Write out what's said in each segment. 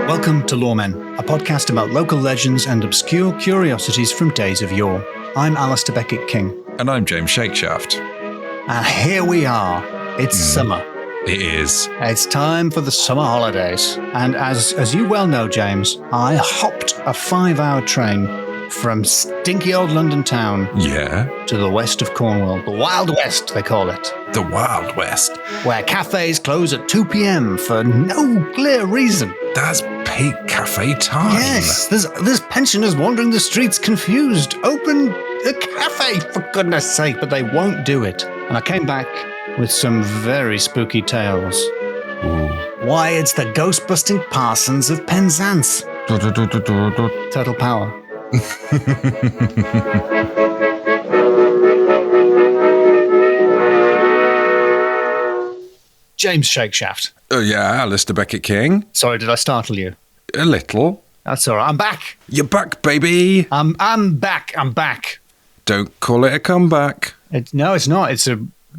Welcome to Loremen, a podcast about local legends and obscure curiosities from days of yore. I'm Aleister Beckett-King. And I'm James Shakeshaft. And here we are. It's summer. It is. It's time for the summer holidays. And as you well know, James, I hopped a 5-hour train from stinky old London town to the west of Cornwall. The Wild West, they call it. The Wild West. Where cafes close at 2 p.m. for no clear reason. That's peak cafe time. Yes, there's pensioners wandering the streets confused. Open a cafe, for goodness sake, but they won't do it. And I came back with some very spooky tales. Ooh. Why, it's the Ghostbusting Parsons of Penzance. Total power. James Shakeshaft. Oh yeah, Aleister Beckett-King. Sorry, did I startle you? A little. That's all right. I'm back. You're back, baby. I'm back. I'm back. Don't call it a comeback. No, it's not.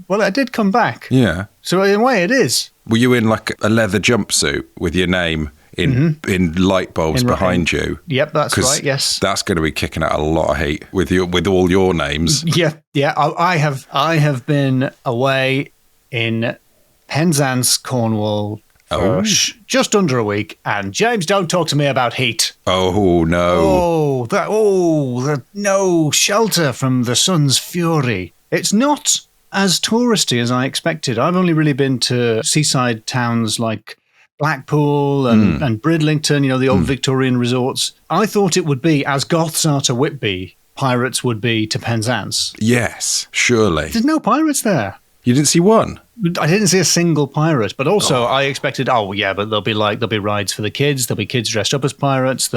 Well, I did come back. Yeah. So in a way, it is. Were you in like a leather jumpsuit with your name in light bulbs behind you? Yep, that's right. Yes. That's going to be kicking out a lot of heat with all your names. Yeah. I have been away in Penzance, Cornwall for just under a week, and James, don't talk to me about heat. Oh no! No shelter from the sun's fury. It's not as touristy as I expected. I've only really been to seaside towns like Blackpool and Bridlington, the old Victorian resorts. I thought it would be, as Goths are to Whitby, pirates would be to Penzance. Yes, surely. There's no pirates there. You didn't see one? I didn't see a single pirate, but also I expected, but there'll be rides for the kids. There'll be kids dressed up as pirates.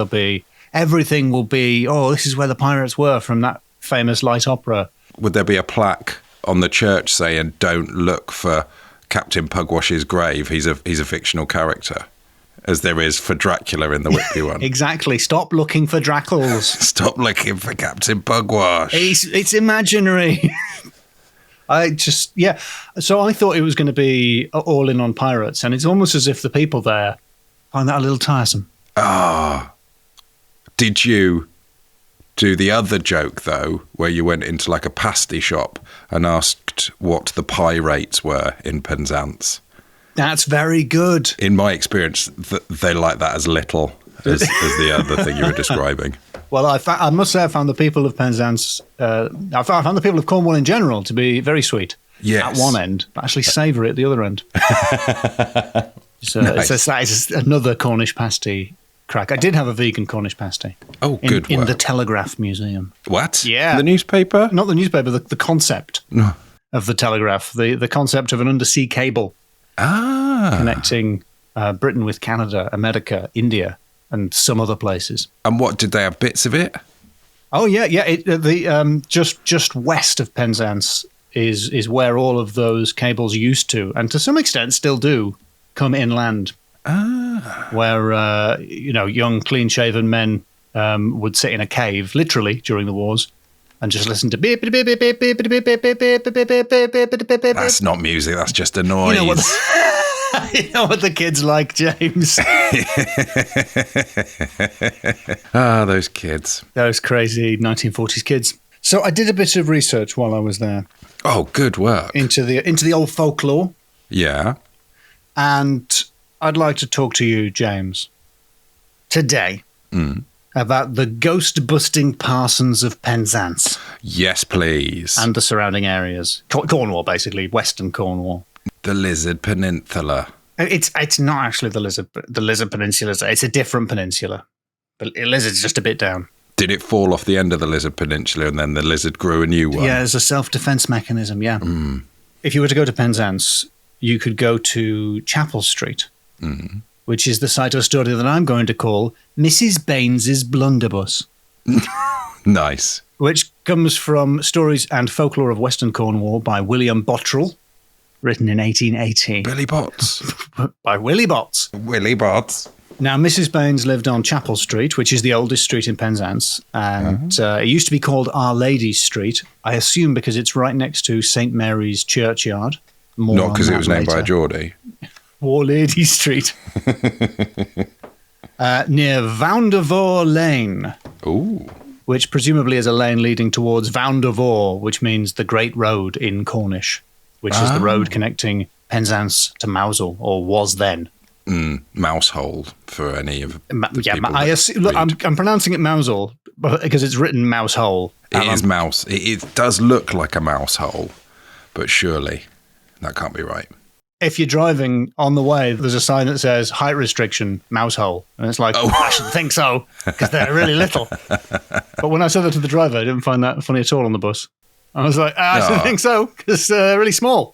Everything will be, this is where the pirates were from that famous light opera. Would there be a plaque on the church saying, "Don't look for Captain Pugwash's grave. He's a fictional character," as there is for Dracula in the Whitby one? Exactly. Stop looking for Dracles. Stop looking for Captain Pugwash. It's imaginary. So I thought it was going to be all in on pirates, and it's almost as if the people there find that a little tiresome. Did you do the other joke, though, where you went into like a pasty shop and asked what the pie rates were in Penzance? That's very good. In my experience, they like that as little as the other thing you were describing. Well, I must say I found the people of Penzance, I found the people of Cornwall in general to be very sweet. Yes. At one end, but actually savoury at the other end. It's another Cornish pasty crack. I did have a vegan Cornish pasty. Oh, good in work. the Telegraph Museum. What? Yeah. The newspaper? Not the newspaper, the concept of the Telegraph, the concept of an undersea cable connecting Britain with Canada, America, India, and some other places. And what, did they have bits of it? Oh yeah. Just west of Penzance is where all of those cables used to, and to some extent still do, come inland. Where young, clean-shaven men would sit in a cave, literally during the wars, and just listen to beep beep beep beep beep beep beep beep beep beep beep beep beep beep beep. That's not music. That's just a noise. You know what the kids like, James. Those kids. Those crazy 1940s kids. So I did a bit of research while I was there. Oh, good work. Into the old folklore. Yeah. And I'd like to talk to you, James, today about the ghost-busting Parsons of Penzance. Yes, please. And the surrounding areas. Cornwall, basically, western Cornwall. The Lizard Peninsula. It's not actually the Lizard Peninsula. It's a different peninsula. The Lizard's just a bit down. Did it fall off the end of the Lizard Peninsula and then the lizard grew a new one? Yeah, it's a self-defense mechanism, yeah. If you were to go to Penzance, you could go to Chapel Street, which is the site of a story that I'm going to call Mrs. Baines's Blunderbuss. Nice. Which comes from Stories and Folklore of Western Cornwall by William Bottrell, written in 1880. Billy Botts. By Willie Botts. Willie Botts. Now, Mrs. Baines lived on Chapel Street, which is the oldest street in Penzance, and it used to be called Our Lady's Street, I assume because it's right next to St. Mary's churchyard. Not because it was named by a Geordie. War Lady Street. Near Voundervore Lane. Ooh. Which presumably is a lane leading towards Voundervore, which means the Great Road in Cornish, which is the road connecting Penzance to Mousehole, or was then. Mousehole for any of the people look, I'm pronouncing it Mousehole because it's written Mousehole. It is mouse. It does look like a mouse hole, but surely that can't be right. If you're driving on the way, there's a sign that says height restriction, Mousehole. And it's like, I shouldn't think so, because they're really little. But when I said that to the driver, I didn't find that funny at all on the bus. I was like, I shouldn't think so, because they're really small.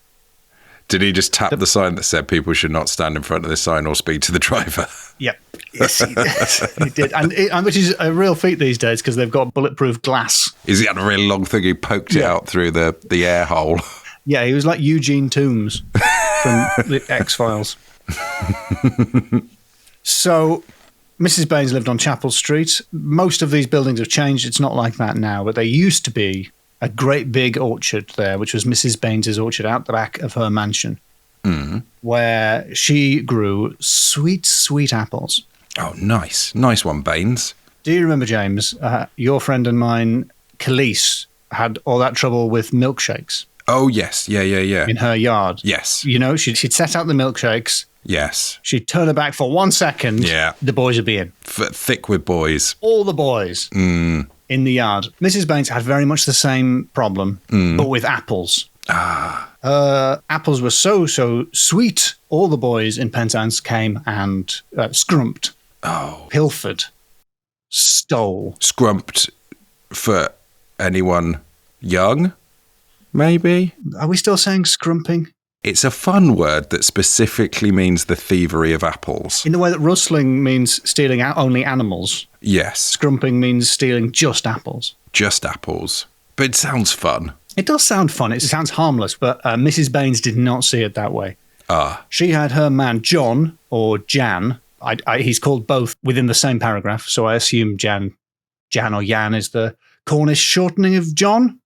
Did he just tap the sign that said people should not stand in front of this sign or speak to the driver? Yep. Yes, he did. He did. And which is a real feat these days, because they've got bulletproof glass. Is he had a really long thing? He poked it out through the air hole. Yeah, he was like Eugene Toombs from the X-Files. So, Mrs. Baines lived on Chapel Street. Most of these buildings have changed. It's not like that now, but there used to be a great big orchard there, which was Mrs. Baines's orchard out the back of her mansion, where she grew sweet, sweet apples. Oh, nice. Nice one, Baines. Do you remember, James, your friend and mine, Khalees, had all that trouble with milkshakes? Oh, yes. Yeah. In her yard. Yes. You know, she'd set out the milkshakes. Yes. She'd turn her back for 1 second. Yeah. The boys would be in. Thick with boys. All the boys in the yard. Mrs. Baines had very much the same problem, but with apples. Apples were so sweet. All the boys in Penzance came and scrumped, pilfered, stole. Scrumped for anyone young? Maybe? Are we still saying scrumping? It's a fun word that specifically means the thievery of apples. In the way that rustling means stealing only animals. Yes. Scrumping means stealing just apples. Just apples. But it sounds fun. It does sound fun. It sounds harmless, but Mrs. Baines did not see it that way. She had her man John, or Jan. He's called both within the same paragraph, so I assume Jan or Jan is the Cornish shortening of John.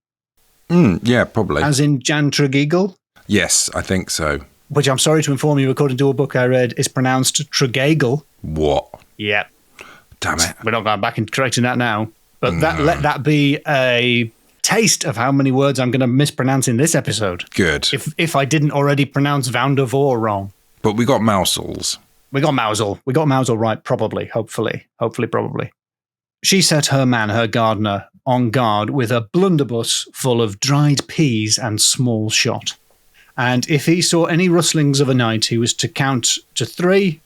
Yeah, probably. As in Jan Tregeagle? Yes, I think so. Which I'm sorry to inform you, according to a book I read, is pronounced Tregeagle. What? Yep. Damn it. We're not going back and correcting that now. But let that be a taste of how many words I'm going to mispronounce in this episode. Good. If I didn't already pronounce Voundervore wrong. But we got Mouseholes. We got Mousehole. We got Mousehole right, probably, hopefully, probably. She set her man, her gardener, on guard with a blunderbuss full of dried peas and small shot. And if he saw any rustlings of a night, he was to count to 3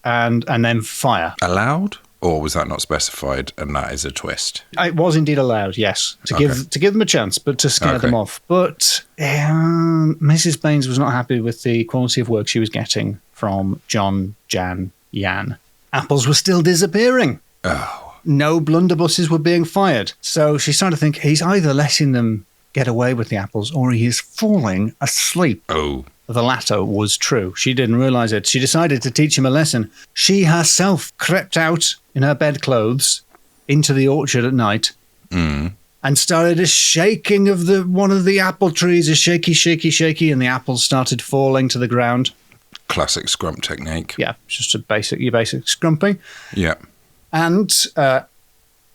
and then fire. Allowed? Or was that not specified and that is a twist? It was indeed allowed, yes, to give them a chance, but to scare them off. But Mrs. Baines was not happy with the quality of work she was getting from John, Jan, Jan. Apples were still disappearing. Oh. No blunderbusses were being fired. So she started to think he's either letting them get away with the apples or he is falling asleep. Oh. The latter was true. She didn't realize it. She decided to teach him a lesson. She herself crept out in her bedclothes into the orchard at night and started a shaking of one of the apple trees, a shaky, shaky, shaky, and the apples started falling to the ground. Classic scrump technique. Yeah, just your basic scrumping. Yeah. And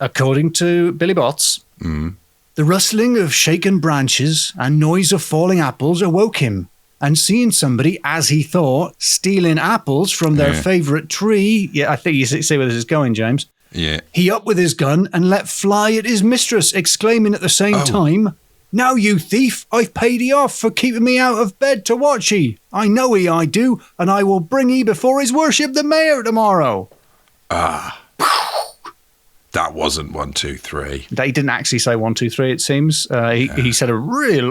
according to Billy Botts, the rustling of shaken branches and noise of falling apples awoke him. And seeing somebody, as he thought, stealing apples from their favourite tree... Yeah, I think you see where this is going, James. Yeah. He up with his gun and let fly at his mistress, exclaiming at the same time, "Now, you thief, I've paid 'ee off for keeping me out of bed to watch 'ee. I know 'ee, I do, and I will bring 'ee before his worship the mayor tomorrow." That wasn't 1, 2, 3. He didn't actually say 1, 2, 3, it seems. He said a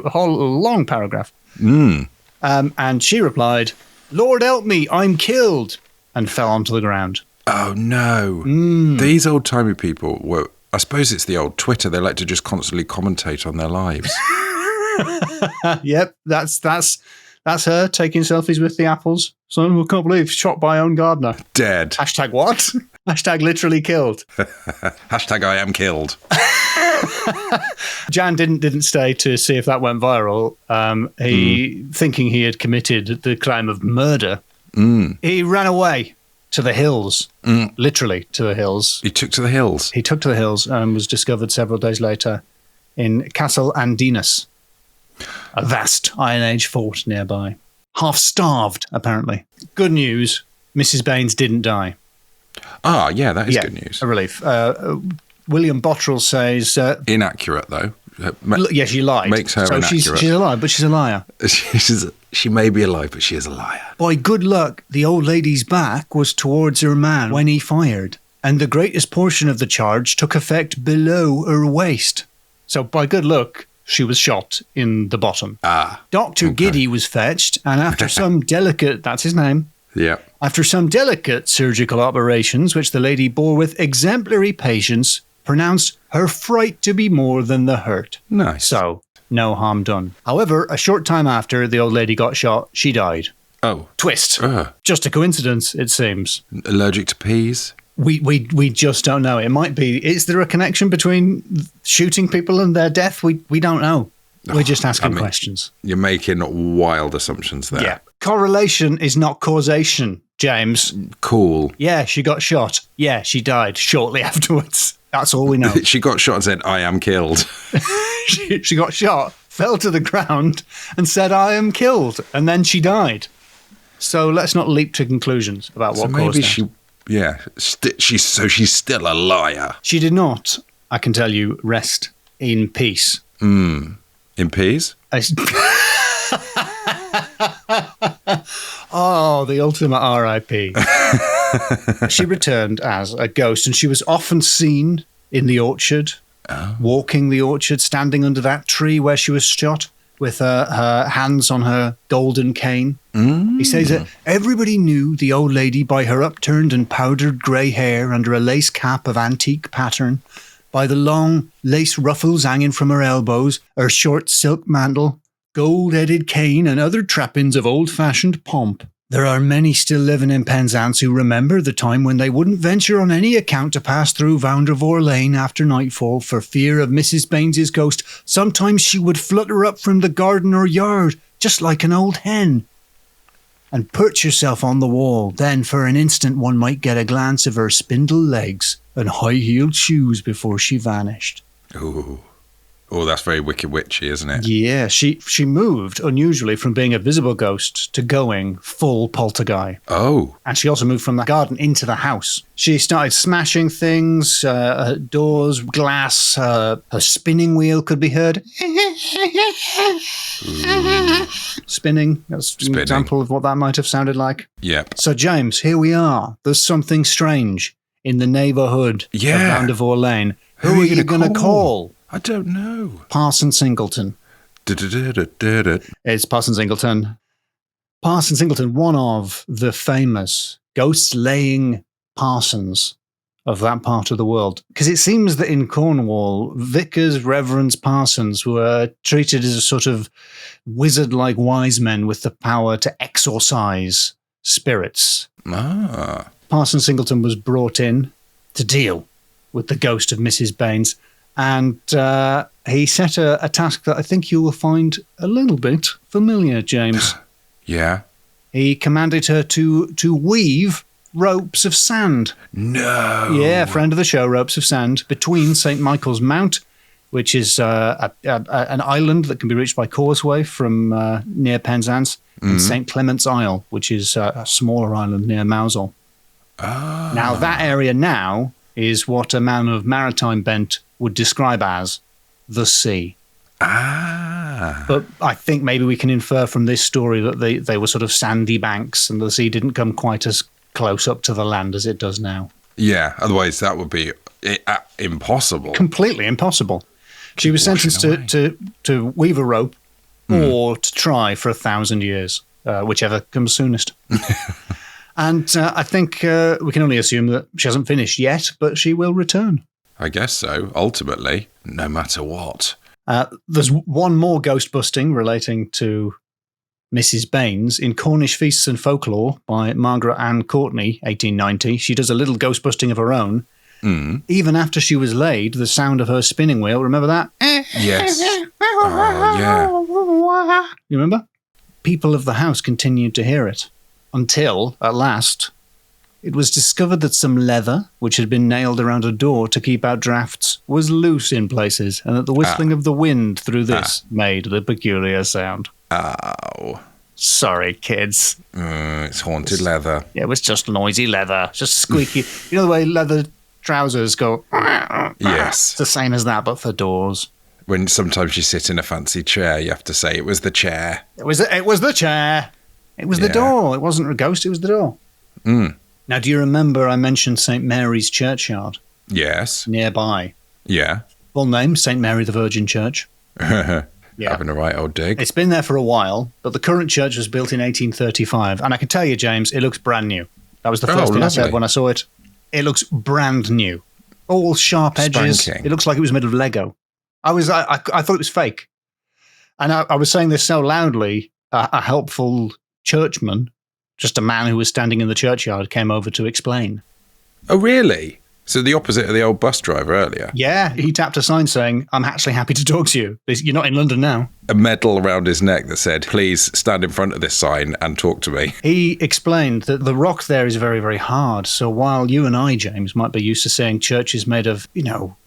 whole long paragraph. And she replied, "Lord help me, I'm killed," and fell onto the ground. Oh, no. These old-timey people were... I suppose it's the old Twitter. They like to just constantly commentate on their lives. Yep, that's her taking selfies with the apples. So I can't believe shot by own gardener. Dead. Hashtag what? Hashtag literally killed. Hashtag I am killed. Jan didn't stay to see if that went viral. Thinking he had committed the crime of murder, He ran away to the hills, literally to the hills. He took to the hills? He took to the hills and was discovered several days later in Castle Andinus, a vast Iron Age fort nearby. Half starved, apparently. Good news, Mrs. Baines didn't die. Ah, yeah, that is good news. A relief. William Bottrell says... inaccurate, though. Yeah, she lied. Makes her inaccurate. She's alive, but she's a liar. She may be alive, but she is a liar. By good luck, the old lady's back was towards her man when he fired, and the greatest portion of the charge took effect below her waist. So by good luck, she was shot in the bottom. Dr. Giddy was fetched, and after some delicate... That's his name. Yeah. After some delicate surgical operations, which the lady bore with exemplary patience, pronounced her fright to be more than the hurt. Nice. So, no harm done. However, a short time after the old lady got shot, she died. Oh. Twist. Just a coincidence, it seems. Allergic to peas? We just don't know. It might be. Is there a connection between shooting people and their death? We don't know. We're just asking questions. You're making wild assumptions there. Yeah. Correlation is not causation, James. Cool. Yeah, she got shot. Yeah, she died shortly afterwards. That's all we know. She got shot and said, I am killed. She got shot, fell to the ground, and said, I am killed. And then she died. So let's not leap to conclusions about what caused that. She's still a liar. She did not, I can tell you, rest in peace. In peace? Oh, the ultimate R.I.P. She returned as a ghost, and she was often seen in the orchard, walking the orchard, standing under that tree where she was shot, with her hands on her golden cane. He says that everybody knew the old lady by her upturned and powdered grey hair under a lace cap of antique pattern, by the long lace ruffles hanging from her elbows, her short silk mantle, gold-headed cane, and other trappings of old-fashioned pomp. There are many still living in Penzance who remember the time when they wouldn't venture on any account to pass through Vandervoort Lane after nightfall for fear of Mrs. Baines's ghost. Sometimes she would flutter up from the garden or yard, just like an old hen, and perch herself on the wall. Then for an instant one might get a glance of her spindle legs and high-heeled shoes before she vanished. Ooh. Oh, that's very Wicked Witchy, isn't it? Yeah, she moved unusually from being a visible ghost to going full poltergeist. Oh. And she also moved from the garden into the house. She started smashing things, doors, glass, her spinning wheel could be heard. Spinning. That's an example of what that might have sounded like. Yeah. So, James, here we are. There's something strange in the neighbourhood of Vandervoort Lane. Who are you going to call? I don't know. Parsons Angleton. It's Parsons Angleton. Parsons Angleton, one of the famous ghost-laying parsons of that part of the world. Because it seems that in Cornwall, vicars, reverends, parsons were treated as a sort of wizard-like wise men with the power to exorcise spirits. Parsons Angleton was brought in to deal with the ghost of Mrs. Baines. And he set a task that I think you will find a little bit familiar, James. Yeah. He commanded her to weave ropes of sand. No. Yeah, friend of the show, ropes of sand, between St. Michael's Mount, which is an island that can be reached by causeway from near Penzance, and St. Clement's Isle, which is a smaller island near Mousehole. Now, that area now is what a man of maritime bent would describe as the sea. But I think maybe we can infer from this story that they were sort of sandy banks and the sea didn't come quite as close up to the land as it does now. Yeah, otherwise that would be impossible. Completely impossible. She was sentenced to weave a rope or to try for 1,000 years, whichever comes soonest. And I think we can only assume that she hasn't finished yet, but she will return. I guess so, ultimately, no matter what. There's one more ghostbusting relating to Mrs. Baines in Cornish Feasts and Folklore by Margaret Ann Courtney, 1890. She does a little ghostbusting of her own. Even after she was laid, the sound of her spinning wheel, remember that? Yes. Oh, yeah. You remember? People of the house continued to hear it. until, at last, it was discovered that some leather, which had been nailed around a door to keep out drafts, was loose in places, and that the whistling of the wind through this made the peculiar sound. Ow. Sorry, kids. It's haunted leather. Yeah, it was just noisy leather, just squeaky. You know the way leather trousers go? Yes. It's the same as that, but for doors. When sometimes you sit in a fancy chair, you have to say, it was the chair. It was the chair. It was the door. It wasn't a ghost, it was the door. Now, do you remember I mentioned St. Mary's churchyard? Yes. Nearby. Yeah. Full name, St. Mary the Virgin Church. Having a right old dig. It's been there for a while, but the current church was built in 1835. And I can tell you, James, it looks brand new. That was the first thing I said when I saw it. It looks brand new. All sharp edges. Spanking. It looks like it was made of Lego. I thought it was fake. And I was saying this so loudly, a helpful churchman, just a man who was standing in the churchyard, came over to explain. Oh, really? So the opposite of the old bus driver earlier? Yeah, he tapped a sign saying, I'm actually happy to talk to you. You're not in London now. A medal around his neck that said, please stand in front of this sign and talk to me. He explained that the rock there is very, very hard. So while you and I, James, might be used to saying churches made of,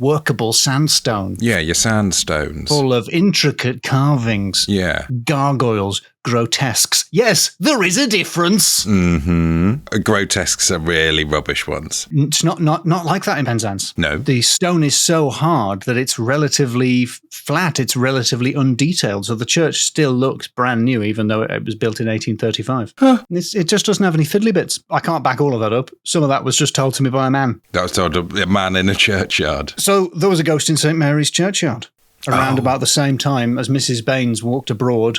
workable sandstone. Yeah, your sandstones. Full of intricate carvings. Yeah. Gargoyles, grotesques. Yes, there is a difference. Grotesques are really rubbish ones. It's not like that in Penzance. No. The stone is so hard that it's relatively flat. It's relatively undetailed. So the church still looks brand new, even though it was built in 1835. It just doesn't have any fiddly bits. I can't back all of that up. Some of that was just told to me by a man. That was told to a man in a churchyard. So there was a ghost in St. Mary's churchyard around about the same time as Mrs. Baines walked abroad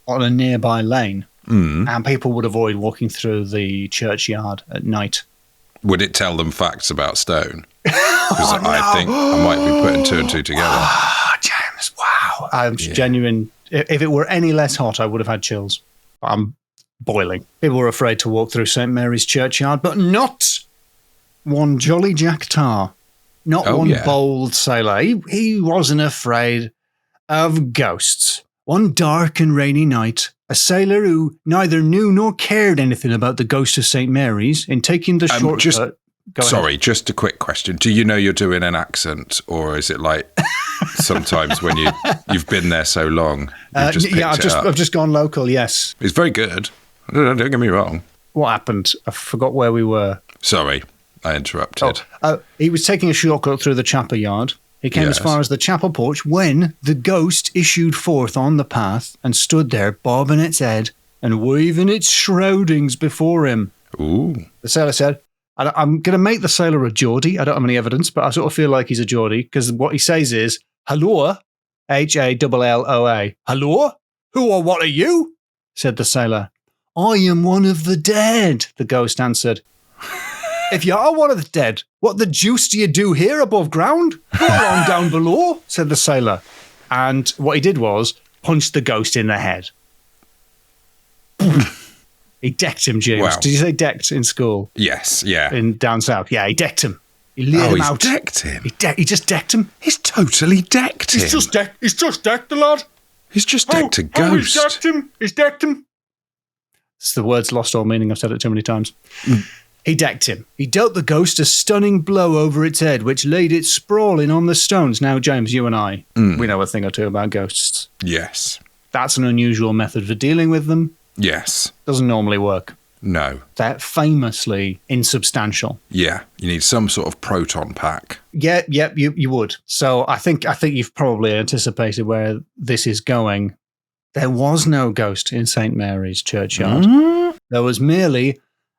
on a nearby lane. And people would avoid walking through the churchyard at night. Would it tell them facts about stone? Because I think I might be putting two and two together. James, wow. I'm genuine. If it were any less hot, I would have had chills. I'm boiling. People were afraid to walk through St. Mary's churchyard, but not one jolly Jack Tar. Not one bold sailor. He wasn't afraid of ghosts. One dark and rainy night, a sailor who neither knew nor cared anything about the ghost of St. Mary's in taking the shortcut... Sorry, just a quick question. Do you know you're doing an accent, or is it like sometimes when you've been there so long, you've just picked it up? I've just gone local, yes. It's very good. Don't get me wrong. What happened? I forgot where we were. Sorry, I interrupted. He was taking a shortcut through the chapel yard. He came as far as the chapel porch when the ghost issued forth on the path and stood there bobbing its head and waving its shroudings before him. Ooh. The sailor said, I'm going to make the sailor a Geordie. I don't have any evidence, but I sort of feel like he's a Geordie because what he says is, hello, Halloa. Hello? Who or what are you? Said the sailor. I am one of the dead, the ghost answered. If you are one of the dead, what the deuce do you do here above ground? Go on down below, said the sailor. And what he did was punch the ghost in the head. He decked him, James. Wow. Did you say decked in school? Yes, yeah. In down south. Yeah, he decked him. He laid him out. Decked him? He just decked him. He's totally decked him. He's just decked the lad. He's just decked a ghost. He's decked him. It's the words lost all meaning. I've said it too many times. He decked him. He dealt the ghost a stunning blow over its head, which laid it sprawling on the stones. Now, James, you and I, we know a thing or two about ghosts. Yes. That's an unusual method for dealing with them. Yes. Doesn't normally work. No. They're famously insubstantial. Yeah. You need some sort of proton pack. Yeah, you would. So I think you've probably anticipated where this is going. There was no ghost in St. Mary's churchyard. There was merely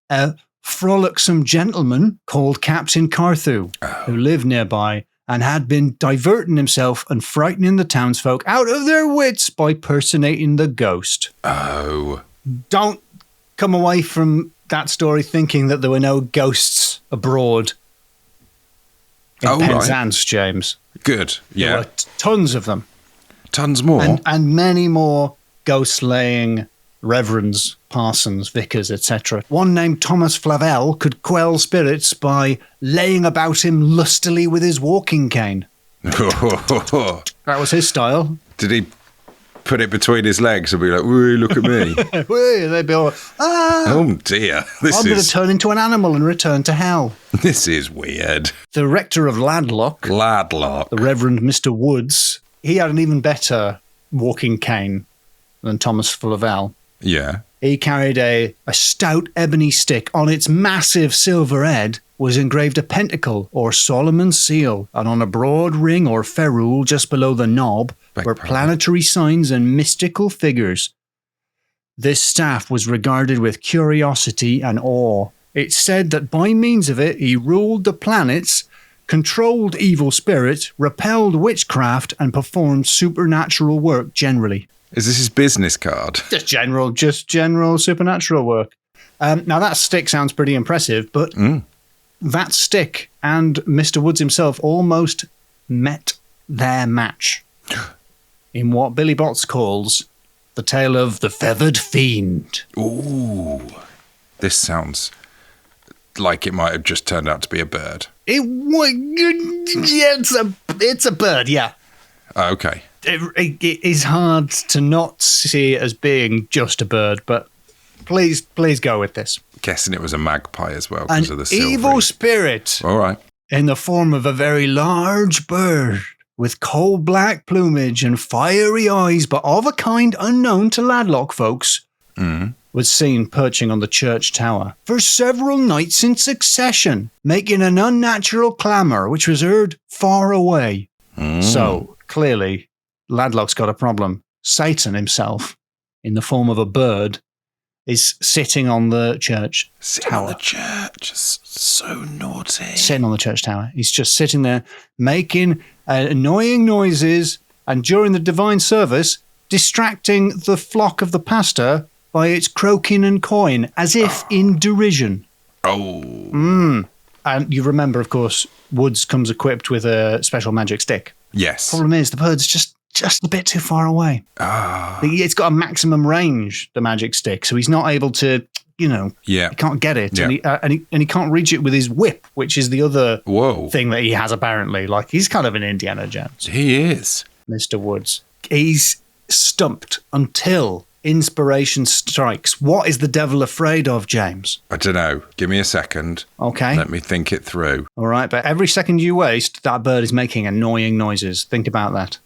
a frolicsome gentleman called Captain Carthew, who lived nearby and had been diverting himself and frightening the townsfolk out of their wits by personating the ghost. Oh. Don't come away from that story thinking that there were no ghosts abroad in Penzance, right. James. Good, yeah. There were tons of them. Tons more? And many more ghost-laying reverends, parsons, vicars, etc. One named Thomas Flavel could quell spirits by laying about him lustily with his walking cane. That was his style. Did he put it between his legs and be like, "Woo, look at me." They'd be all, Oh dear. I'm going to turn into an animal and return to hell. This is weird. The rector of Ladlock, Ladlock. the Reverend Mr. Woods, he had an even better walking cane than Thomas Flavel. Yeah. He carried a stout ebony stick. On its massive silver head was engraved a pentacle or Solomon's seal, and on a broad ring or ferrule just below the knob were planetary signs and mystical figures. This staff was regarded with curiosity and awe. It's said that by means of it he ruled the planets, controlled evil spirits, repelled witchcraft, and performed supernatural work generally. Is this his business card? Just general supernatural work. Now that stick sounds pretty impressive, but that stick and Mr. Woods himself almost met their match in what Billy Botts calls the tale of the feathered fiend. Ooh. This sounds like it might have just turned out to be a bird. It's a bird, yeah. Okay. It is hard to not see it as being just a bird, but please go with this. Guessing it was a magpie as well An because of the silvery. evil spirit All right. in the form of a very large bird with coal-black plumage and fiery eyes, but of a kind unknown to Ladlock folks, was seen perching on the church tower for several nights in succession, making an unnatural clamour which was heard far away. So, clearly, Ladlock's got a problem. Satan himself, in the form of a bird, is sitting on the church tower. On the church. So naughty. Sitting on the church tower. He's just sitting there making annoying noises and during the divine service distracting the flock of the pastor by its croaking and cawing as if in derision. Oh. And you remember, of course, Woods comes equipped with a special magic stick. Yes. Problem is, the bird's just a bit too far away. It's got a maximum range, the magic stick, so he's not able to, he can't get it. Yeah. And he can't reach it with his whip, which is the other Whoa. thing that he has apparently. Like, he's kind of an Indiana Jones. He is. Mr. Woods. He's stumped until inspiration strikes. What is the devil afraid of, James? I don't know. Give me a second. Okay. Let me think it through. All right, but every second you waste, that bird is making annoying noises. Think about that.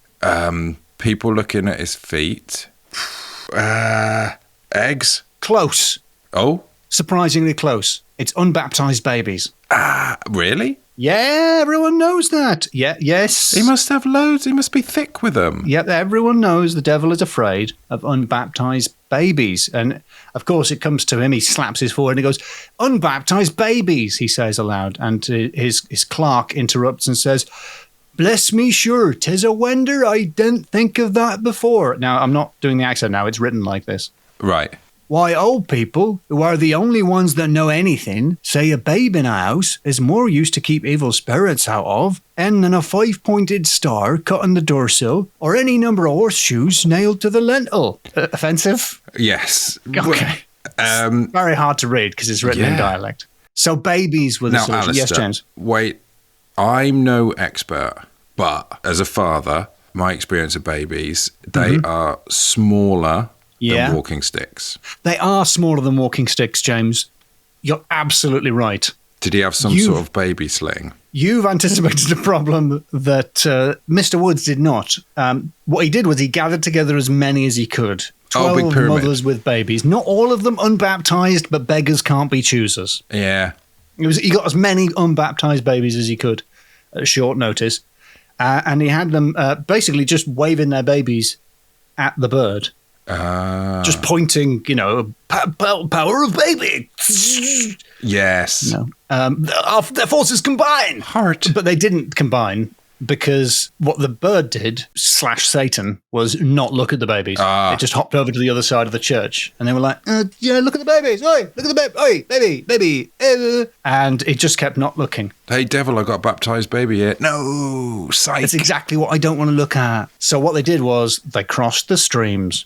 People looking at his feet. Eggs? Close. Oh? Surprisingly close. It's unbaptized babies. Really? Yeah, everyone knows that. Yeah, yes. He must have loads. He must be thick with them. Yep, everyone knows the devil is afraid of unbaptized babies. And, of course, it comes to him. He slaps his forehead and he goes, "Unbaptized babies," he says aloud. And his clerk interrupts and says, "Bless me sure, 'tis a wonder I didn't think of that before." Now, I'm not doing the accent now. It's written like this. Right. "Why, old people, who are the only ones that know anything, say a babe in a house is more used to keep evil spirits out of than a 5-pointed star cut on the doorsill or any number of horseshoes nailed to the lintel." Offensive? Yes. Okay. Very hard to read because it's written in dialect. So babies were the Now, solution. Yes, Aleister, James. Wait. I'm no expert, but as a father, my experience of babies, they are smaller than walking sticks. They are smaller than walking sticks, James. You're absolutely right. Did he have some sort of baby sling? You've anticipated a problem that Mr. Woods did not. What he did was he gathered together as many as he could. 12 big pyramid. mothers with babies. Not all of them unbaptized, but beggars can't be choosers. Yeah. He got as many unbaptized babies as he could at short notice. And he had them basically just waving their babies at the bird. Just pointing, power of baby. Yes. Their forces combine. Heart. But they didn't combine because what the bird did, / Satan, was not look at the babies. It just hopped over to the other side of the church. And they were like, look at the babies. Oi, look at the baby. Oi, baby. And it just kept not looking. Hey, devil, I got a baptized baby here. No, psych. That's exactly what I don't want to look at. So what they did was they crossed the streams.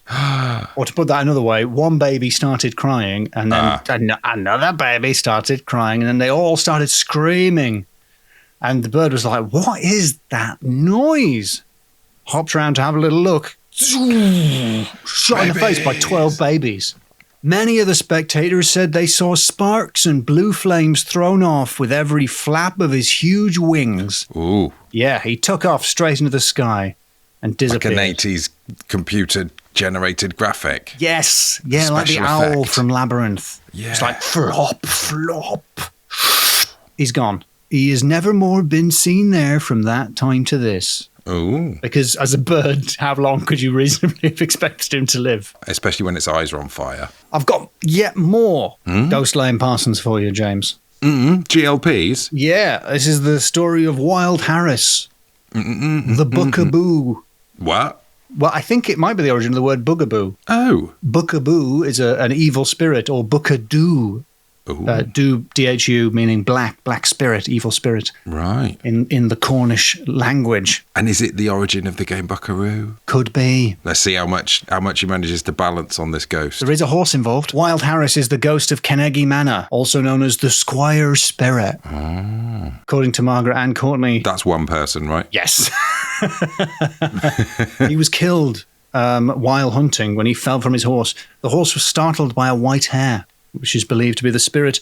Or to put that another way, one baby started crying and then another baby started crying and then they all started screaming. And the bird was like, "What is that noise?" Hopped around to have a little look. shot in the face by 12 babies. Many of the spectators said they saw sparks and blue flames thrown off with every flap of his huge wings. Ooh. Yeah, he took off straight into the sky and disappeared. Like an 80s computer-generated graphic. Yes. Yeah, Special like the owl effect. from Labyrinth. Yeah. It's like flop, flop. He's gone. He has never more been seen there from that time to this. Ooh. Because as a bird, how long could you reasonably have expected him to live? Especially when its eyes are on fire. I've got yet more Ghost Lane Parsons for you, James. GLPs? Yeah, this is the story of Wild Harris, the Bookaboo. What? Well, I think it might be the origin of the word boogaboo. Oh. Bookaboo is an evil spirit, or bookadoo. D-H-U, meaning black spirit, evil spirit. Right. In the Cornish language. And is it the origin of the game Buckaroo? Could be. Let's see how much he manages to balance on this ghost. There is a horse involved. Wild Harris is the ghost of Keneggy Manor, also known as the Squire's Spirit. Oh. According to Margaret Ann Courtney. That's one person, right? Yes. He was killed while hunting when he fell from his horse. The horse was startled by a white hare, which is believed to be the spirit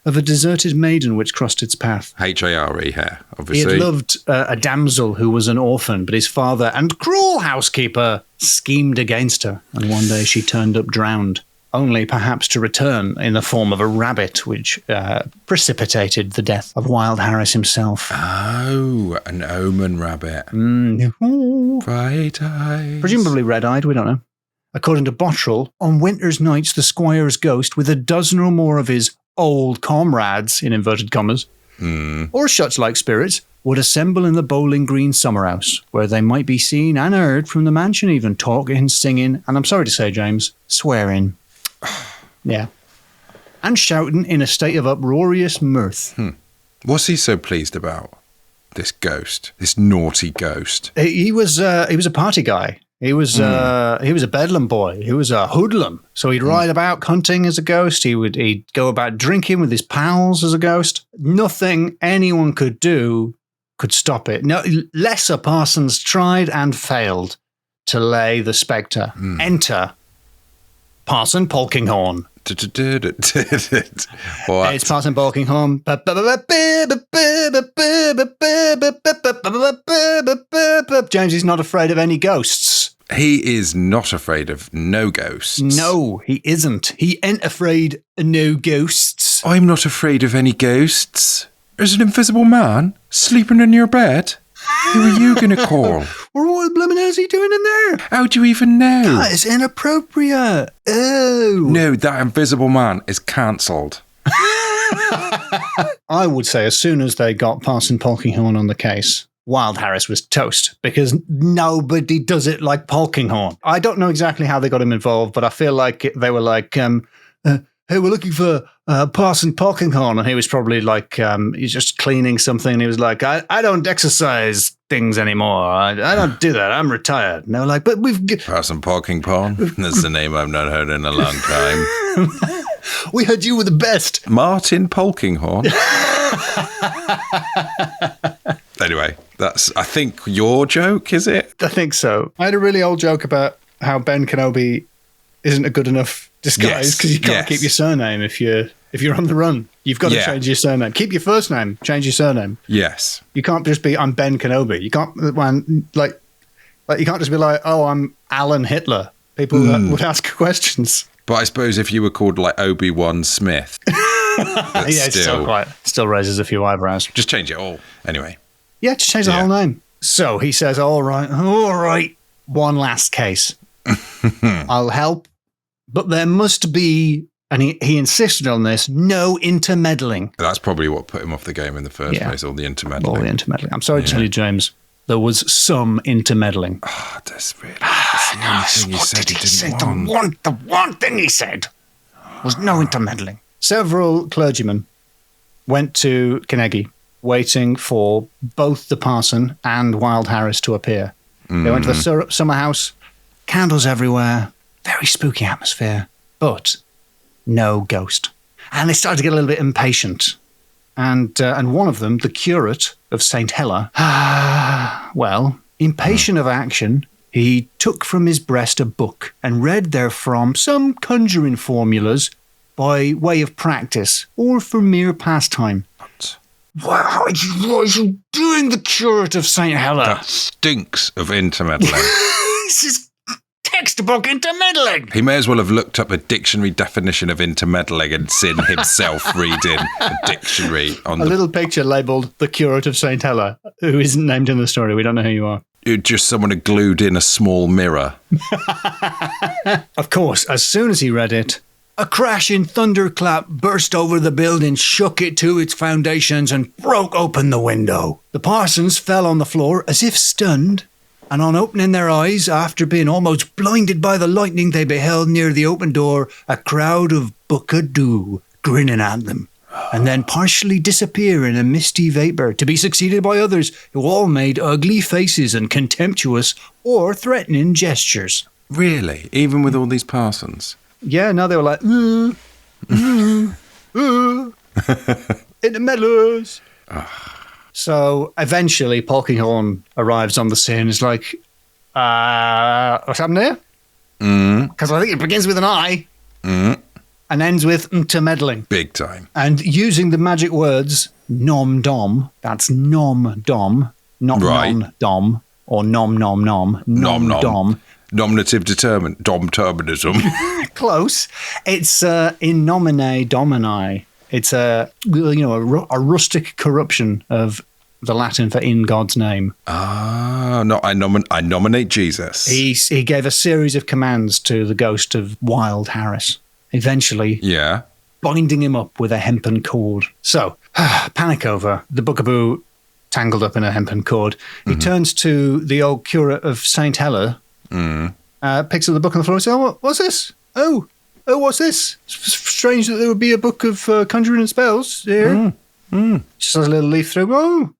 of a deserted maiden which crossed its path. H-A-R-E, hare, He obviously. had loved a damsel who was an orphan, but his father and cruel housekeeper schemed against her, and one day she turned up drowned, only perhaps to return in the form of a rabbit, which precipitated the death of Wild Harris himself. Oh, an omen rabbit. Bright eyes. Presumably red-eyed, we don't know. According to Bottrell, on winter's nights, the squire's ghost, with a dozen or more of his old comrades, in inverted commas, or such-like spirits, would assemble in the Bowling Green summer house, where they might be seen and heard from the mansion even, talking, singing, and I'm sorry to say, James, swearing. Yeah. And shouting in a state of uproarious mirth. What's he so pleased about? This ghost, this naughty ghost. He was a party guy. He was a bedlam boy. He was a hoodlum. So he'd ride about hunting as a ghost. He'd go about drinking with his pals as a ghost. Nothing anyone could do could stop it. No, lesser Parsons tried and failed to lay the spectre. Enter Parson Polkinghorn. What? It's Parson Polkinghorn. James is not afraid of any ghosts. He is not afraid of no ghosts. No, he isn't. He ain't afraid of no ghosts. I'm not afraid of any ghosts. There's an invisible man sleeping in your bed. Who are you going to call? Well, what blooming hell's he doing in there? How do you even know? That is inappropriate. Oh. No, that invisible man is cancelled. I would say as soon as they got Parson Polkinghorn on the case, Wild Harris was toast, because nobody does it like Polkinghorn. I don't know exactly how they got him involved, but I feel like they were like, hey, we're looking for Parson Polkinghorn. And he was probably like, he's just cleaning something. And he was like, I don't exercise things anymore. I don't do that. I'm retired. And they were like, but we've... Parson Polkinghorn? That's the name I've not heard in a long time. We heard you were the best. Martin Polkinghorn? Anyway, that's, I think, your joke, is it? I think so. I had a really old joke about how Ben Kenobi isn't a good enough disguise because you can't keep your surname if you're on the run. You've got to change your surname. Keep your first name, change your surname. Yes. You can't just be, I'm Ben Kenobi. You can't, you can't just be like, oh, I'm Alan Hitler. People would ask questions. But I suppose if you were called like Obi-Wan Smith, still raises a few eyebrows. Just change it all. Anyway. Yeah, just change the whole name. So he says, all right, one last case. I'll help, but there must be, and he insisted on this, no intermeddling. That's probably what put him off the game in the first place, all the intermeddling. All the intermeddling. I'm sorry to tell you, James, there was some intermeddling. Oh, that's really... That's the only thing he said he didn't want. The one thing he said was no intermeddling. Several clergymen went to Keneggy, waiting for both the parson and Wild Harris to appear. They went to the summer house, candles everywhere, very spooky atmosphere, but no ghost. And they started to get a little bit impatient. And one of them, the curate of St. Hela, impatient of action, he took from his breast a book and read therefrom some conjuring formulas by way of practice or for mere pastime. What are you doing, the curate of St. Hela? That stinks of intermeddling. This is textbook intermeddling. He may as well have looked up a dictionary definition of intermeddling and seen himself reading a dictionary on a little picture labelled the curate of St. Hela, who isn't named in the story. We don't know who you are. Just someone had glued in a small mirror. Of course, as soon as he read it, a crashing thunderclap burst over the building, shook it to its foundations, and broke open the window. The parsons fell on the floor as if stunned, and on opening their eyes, after being almost blinded by the lightning, they beheld near the open door a crowd of buckadoo grinning at them, and then partially disappear in a misty vapour, to be succeeded by others who all made ugly faces and contemptuous or threatening gestures. Really? Even with all these parsons? Yeah, no, they were like, intermeddlers. So eventually Polkinghorne arrives on the scene and is like, what's happened here? Because I think it begins with an I and ends with intermeddling. Big time. And using the magic words nom-dom, that's nom-dom, not Right. non-dom, or nom-nom-nom, nom-dom. Nominative determinism. Close. It's in nomine domini. It's a rustic corruption of the Latin for in God's name. No, I nominate Jesus. He gave a series of commands to the ghost of Wild Harris, eventually Yeah. binding him up with a hempen cord. So, panic over, the bookaboo tangled up in a hempen cord. He turns to the old curate of St. Hela, picks up the book on the floor and says, "Oh, what's this? Oh, what's this? It's strange that there would be a book of conjuring and spells here." Just has a little leaf through. "Oh,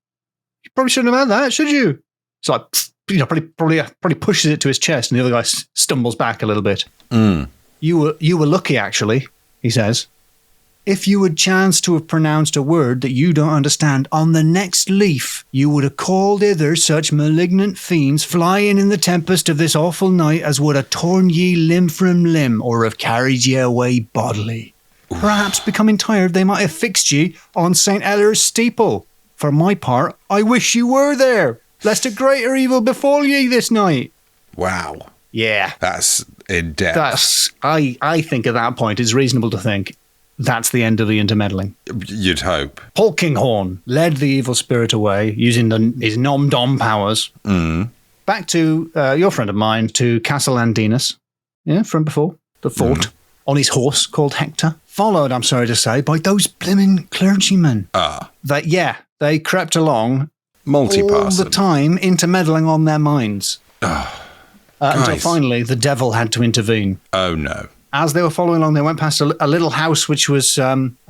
you probably shouldn't have had that, should you?" It's like, probably pushes it to his chest, and the other guy stumbles back a little bit. You were lucky, actually," he says. "If you had chanced to have pronounced a word that you don't understand on the next leaf, you would have called hither such malignant fiends flying in the tempest of this awful night as would have torn ye limb from limb or have carried ye away bodily. Perhaps becoming tired, they might have fixed ye on St. Heller's steeple. For my part, I wish you were there, lest a greater evil befall ye this night." Wow. Yeah. That's in depth. I think at that point it's reasonable to think that's the end of the intermeddling. You'd hope. Polkinghorne led the evil spirit away using his nom-dom powers. Back to your friend of mine, to Castle Andinus. Yeah, from before. The fort. On his horse called Hector. Followed, I'm sorry to say, by those blimmin' clergymen. They crept along all Multi-parson. the time, intermeddling on their minds. Until finally the devil had to intervene. Oh, no. As they were following along, they went past a little house which was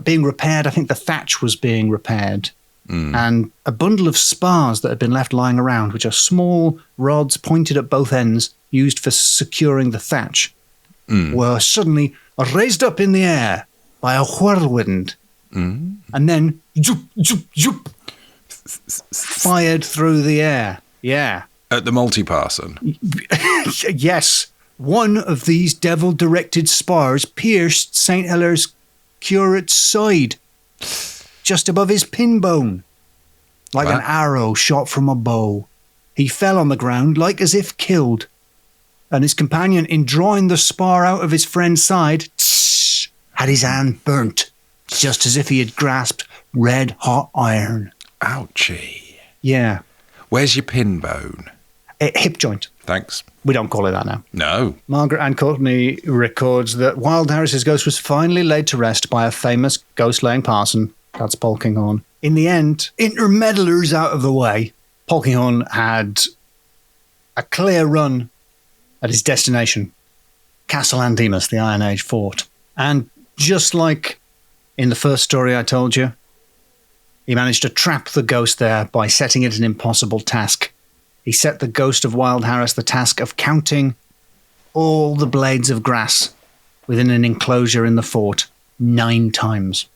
being repaired. I think the thatch was being repaired. And a bundle of spars that had been left lying around, which are small rods pointed at both ends, used for securing the thatch, were suddenly raised up in the air by a whirlwind. And then, zoop, zoop, zoop, fired through the air. Yeah. At the multi-parson. Yes. One of these devil-directed spars pierced St. Heller's curate's side, just above his pin bone, like an arrow shot from a bow. He fell on the ground like as if killed, and his companion, in drawing the spar out of his friend's side, had his hand burnt, just as if he had grasped red-hot iron. Ouchie. Yeah. Where's your pin bone? Hip joint. Thanks. We don't call it that now. No. Margaret Ann Courtney records that Wild Harris's ghost was finally laid to rest by a famous ghost-laying parson. That's Polkinghorne. In the end, intermeddlers out of the way, Polkinghorne had a clear run at his destination, Castle Andinus, the Iron Age fort. And just like in the first story I told you, he managed to trap the ghost there by setting it an impossible task. He set the ghost of Wild Harris the task of counting all the blades of grass within an enclosure in the fort 9 times.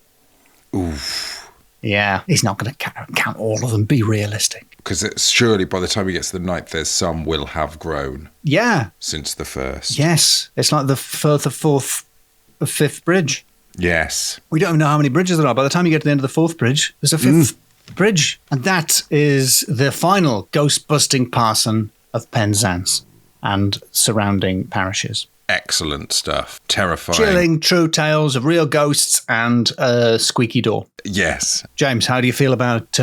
Oof. Yeah, he's not going to count all of them. Be realistic. Because surely by the time he gets to the 9th, some will have grown. Yeah. Since the 1st. Yes. It's like the 5th bridge. Yes. We don't even know how many bridges there are. By the time you get to the end of the 4th bridge, there's a 5th bridge. And that is the final ghost-busting parson of Penzance and surrounding parishes. Excellent stuff. Terrifying. Chilling true tales of real ghosts and a squeaky door. Yes. James, how do you feel about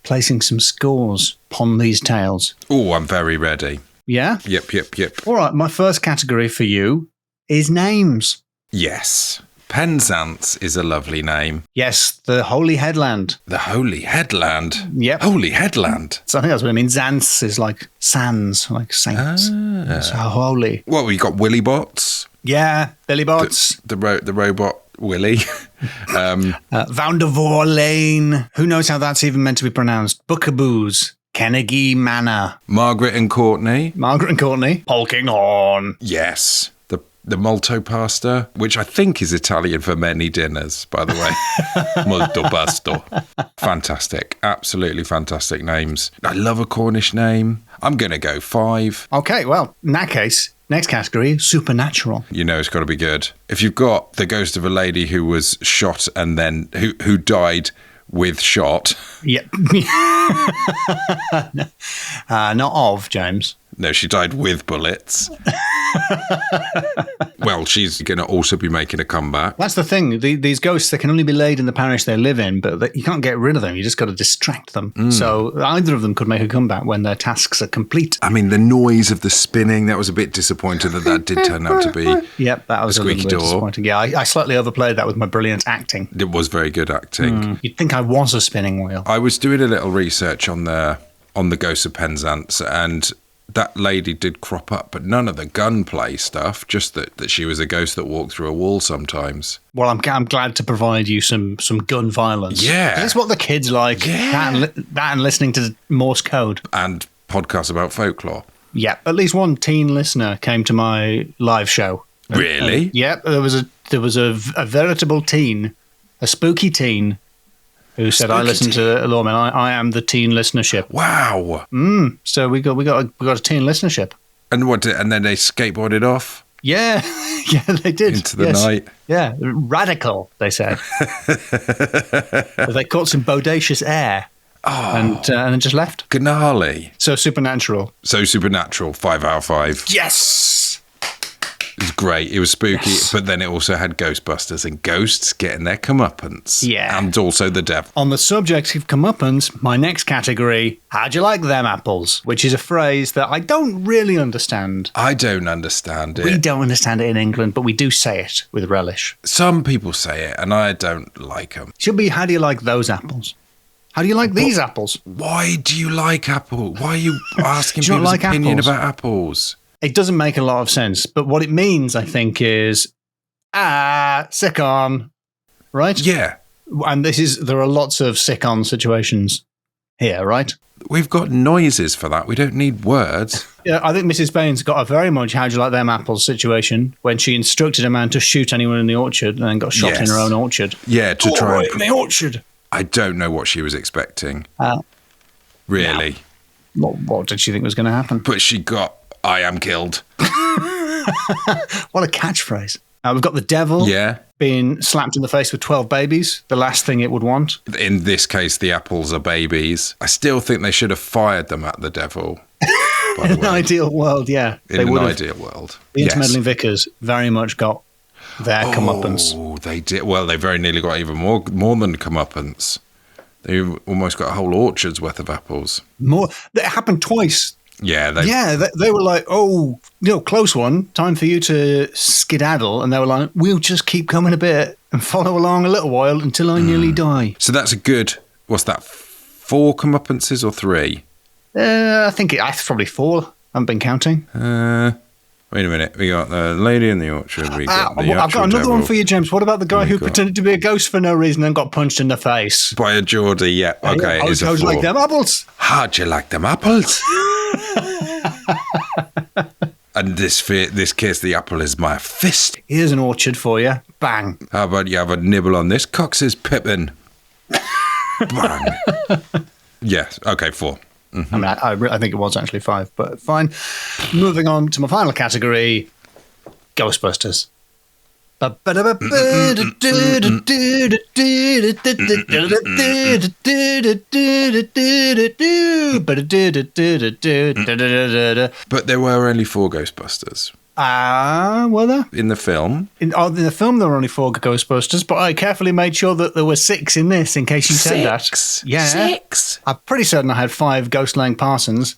placing some scores upon these tales? Oh, I'm very ready. Yeah? Yep. All right, my first category for you is names. Yes. Penzance is a lovely name. Yes, the Holy Headland. The Holy Headland? Yep. Holy Headland? So I think that's what I mean. Zance is like sands, like saints. So holy. Well, we got Willy Bots. Yeah, Billy Bots. The robot Willy. Vandervoor Lane. Who knows how that's even meant to be pronounced? Bookaboos. Kennedy Manor. Margaret and Courtney. Polkinghorn. Yes. The Molto Pasta, which I think is Italian for many dinners, by the way. Molto Pasto. Fantastic. Absolutely fantastic names. I love a Cornish name. I'm going to go 5. Okay, well, in that case, next category, supernatural. You know it's got to be good. If you've got the ghost of a lady who was shot and then who died with shot. Yep. Not of, James. No, she died with bullets. Well, she's going to also be making a comeback. That's the thing. These ghosts, they can only be laid in the parish they live in, but you can't get rid of them. You just got to distract them. So either of them could make a comeback when their tasks are complete. I mean, the noise of the spinning, that was a bit disappointing that did turn out to be Yep, that was a squeaky little bit door. disappointing. Yeah, I slightly overplayed that with my brilliant acting. It was very good acting. You'd think I was a spinning wheel. I was doing a little research on the Ghost of Penzance, and that lady did crop up, but none of the gunplay stuff, just that she was a ghost that walked through a wall sometimes. Well, I'm glad to provide you some gun violence. Yeah. That's what the kids like. Yeah. That and listening to Morse code. And podcasts about folklore. Yeah, at least one teen listener came to my live show. Really? Yep, there was a veritable teen, a spooky teen, who said, "I listen to Loremen. I am the teen listenership." Wow. So we got a teen listenership. And and then they skateboarded off? Yeah, yeah, they did. Into the night. Yeah, radical, they said. They caught some bodacious air. And then just left. Gnarly. So supernatural. 5 out of 5. Yes! It was great. It was spooky, but then it also had Ghostbusters and ghosts getting their comeuppance. Yeah. And also the devil. On the subject of comeuppance, my next category, how'd you like them apples? Which is a phrase that I don't really understand. I don't understand it. We don't understand it in England, but we do say it with relish. Some people say it, and I don't like them. Should be, how do you like those apples? How do you like these apples? Why do you like apple? Why are you asking Do you people's not like opinion apples? about apples? It doesn't make a lot of sense, but what it means, I think, is, sick on, right? Yeah. And there are lots of sick on situations here, right? We've got noises for that. We don't need words. Yeah, I think Mrs. Baines got a very much how'd you like them apples situation when she instructed a man to shoot anyone in the orchard and then got shot in her own orchard. Yeah, to try in the orchard. I don't know what she was expecting. Really. No. What did she think was going to happen? But she got, I am killed. What a catchphrase. We've got the devil being slapped in the face with 12 babies, the last thing it would want. In this case, the apples are babies. I still think they should have fired them at the devil. In an ideal world, yeah. In an ideal world. The Intermedling vicars very much got their comeuppance. Oh, they did. Well, they very nearly got even more than comeuppance. They almost got a whole orchard's worth of apples. More. That happened twice. Yeah. They were like, oh, close one. Time for you to skedaddle. And they were like, we'll just keep coming a bit and follow along a little while until I nearly die. So that's a good, what's that, 4 comeuppances or 3? I think it's probably 4. I haven't been counting. Wait a minute. We got the lady in the orchard. We got the I've got another devil. one for you, James. What about the guy who pretended to be a ghost for no reason and got punched in the face? By a Geordie, yeah. Okay, How'd you like them apples? How'd you like them apples? And this case, the apple is my fist. Here's an orchard for you. Bang. How about you have a nibble on this? Cox's pippin. Bang. Yes. Okay, 4. I mean, I think it was actually 5, but fine. Moving on to my final category, Ghostbusters. But there were only 4 Ghostbusters. Were there? In the film? In the film, there were only 4 Ghostbusters, but I carefully made sure that there were 6 in this, in case you said that. 6? Yeah. 6? I'm pretty certain I had 5 ghost-laying Parsons.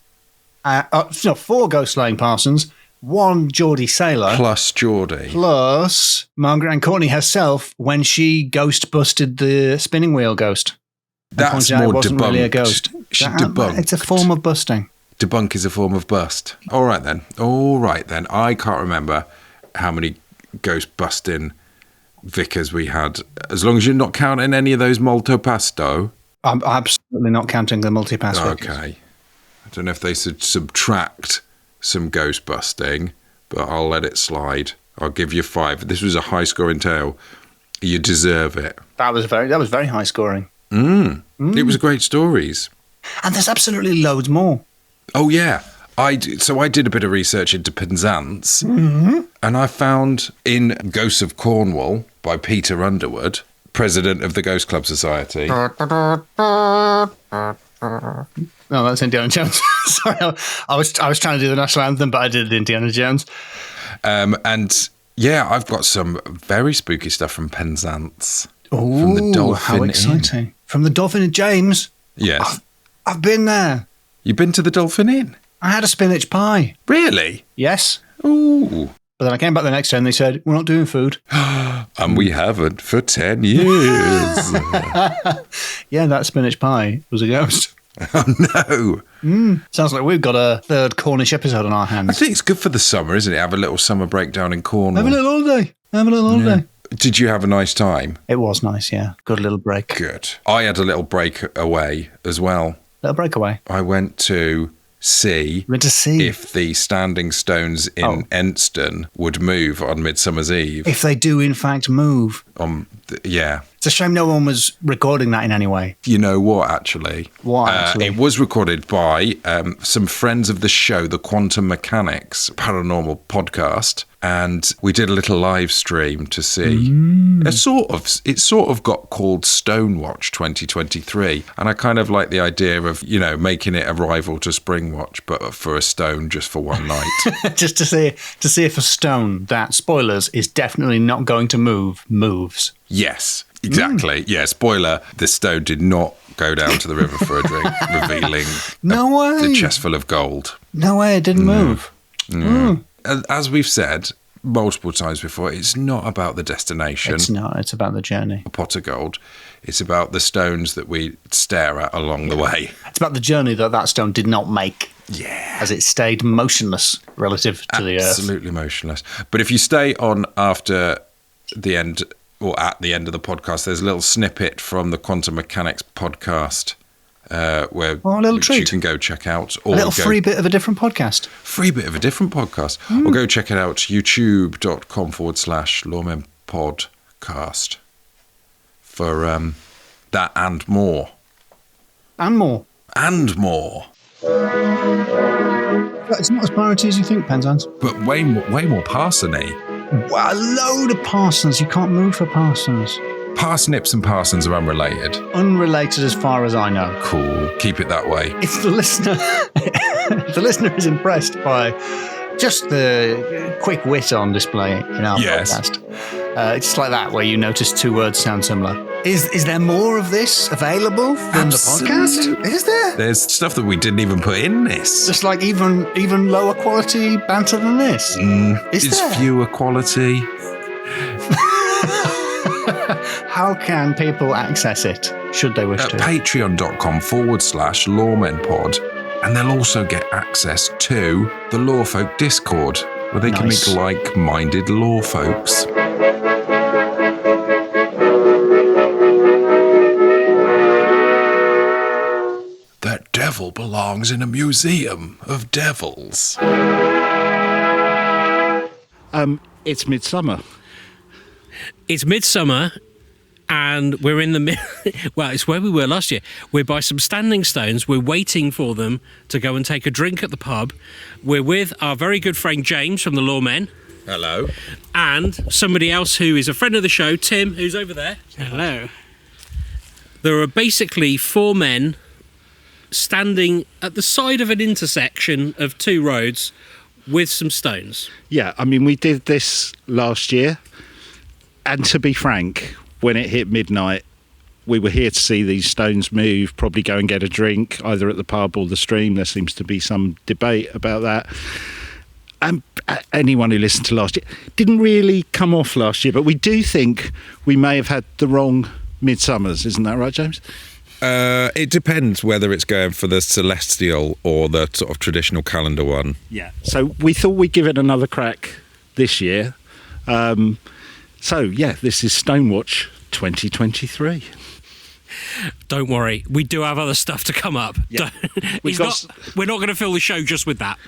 4 ghost-laying Parsons, 1 Geordie sailor. Plus Geordie. Plus Margaret and Courtney herself when she ghost-busted the spinning wheel ghost. That's more it wasn't debunked. really a ghost. She debunked. It's a form of busting. Debunk is a form of bust. All right then. I can't remember how many ghost busting vicars we had. As long as you're not counting any of those molto pasto. I'm absolutely not counting the multi-pass vicars. Okay. I don't know if they should subtract some ghost busting, but I'll let it slide. I'll give you 5. This was a high scoring tale. You deserve it. That was very high scoring. It was great stories. And there's absolutely loads more. Oh, yeah. I did a bit of research into Penzance, and I found in Ghosts of Cornwall by Peter Underwood, president of the Ghost Club Society. No, that's Indiana Jones. Sorry, I was trying to do the national anthem, but I did Indiana Jones. And yeah, I've got some very spooky stuff from Penzance. Oh, from the Dolphin how exciting. Inn. From the Dolphin Inn, James. Yes. I've been there. You've been to the Dolphin Inn? I had a spinach pie. Really? Yes. Ooh. But then I came back the next day and they said, we're not doing food. And we haven't for 10 years. Yeah, that spinach pie was a ghost. Oh, no. Sounds like we've got a 3rd Cornish episode on our hands. I think it's good for the summer, isn't it? Have a little summer breakdown in Cornwall. Have a little holiday. Did you have a nice time? It was nice, yeah. Good little break. Good. I had a little break away as well. Little breakaway. I went to see if the standing stones in Enston would move on Midsummer's Eve. If they do, in fact, move. Yeah. It's a shame no one was recording that in any way. You know what, actually? What, actually? It was recorded by some friends of the show, the Quantum Mechanics Paranormal Podcast, and we did a little live stream to see. It sort of got called Stonewatch 2023, and I kind of like the idea of, making it a rival to Springwatch, but for a stone just for one night. Just to see if a stone that, spoilers, is definitely not going to move, moves. Yes. Exactly. Yeah, spoiler, the stone did not go down to the river for a drink, revealing the chest full of gold. No way, it didn't move. As we've said multiple times before, it's not about the destination. It's not, it's about the journey. A pot of gold. It's about the stones that we stare at along the way. It's about the journey that stone did not make. Yeah. As it stayed motionless relative to the earth. Absolutely motionless. But if you stay on after the end, or at the end of the podcast, there's a little snippet from the Quantum Mechanics podcast where you can go check out. Or a little free bit of a different podcast. Free bit of a different podcast. Or go check it out, youtube.com/Loremen podcast for that and more. And more. And more. It's not as priority as you think, Penzance. But way more parsony. Well, a load of Parsons. You can't move for Parsons. Parsnips and Parsons are unrelated. Unrelated as far as I know. Cool. Keep it that way. If the listener, is impressed by just the quick wit on display in our podcast, it's just like that where you notice 2 words sound similar. Is there more of this available from the podcast? Is there? There's stuff that we didn't even put in this. Just like even lower quality banter than this. It's fewer quality. How can people access it, should they wish to? Patreon.com/LoremenPod. And they'll also get access to the Lawfolk Discord, where they can meet like-minded law folks. That devil belongs in a museum of devils. It's midsummer. It's midsummer, And we're in the well, it's where we were last year. We're by some standing stones. We're waiting for them to go and take a drink at the pub. We're with our very good friend James from the Loremen. Hello. And somebody else who is a friend of the show, Tim, who's over there. Hello. There are basically 4 men standing at the side of an intersection of 2 roads with some stones. Yeah, I mean, we did this last year. And to be frank, when it hit midnight, we were here to see these stones move, probably go and get a drink, either at the pub or the stream. There seems to be some debate about that. And anyone who listened to last year didn't really come off last year, but we do think we may have had the wrong Midsummers. Isn't that right, James? It depends whether it's going for the celestial or the sort of traditional calendar one. Yeah. So we thought we'd give it another crack this year. So, yeah, this is Stonewatch 2023. Don't worry, we do have other stuff to come up. Yeah. We're not going to fill the show just with that.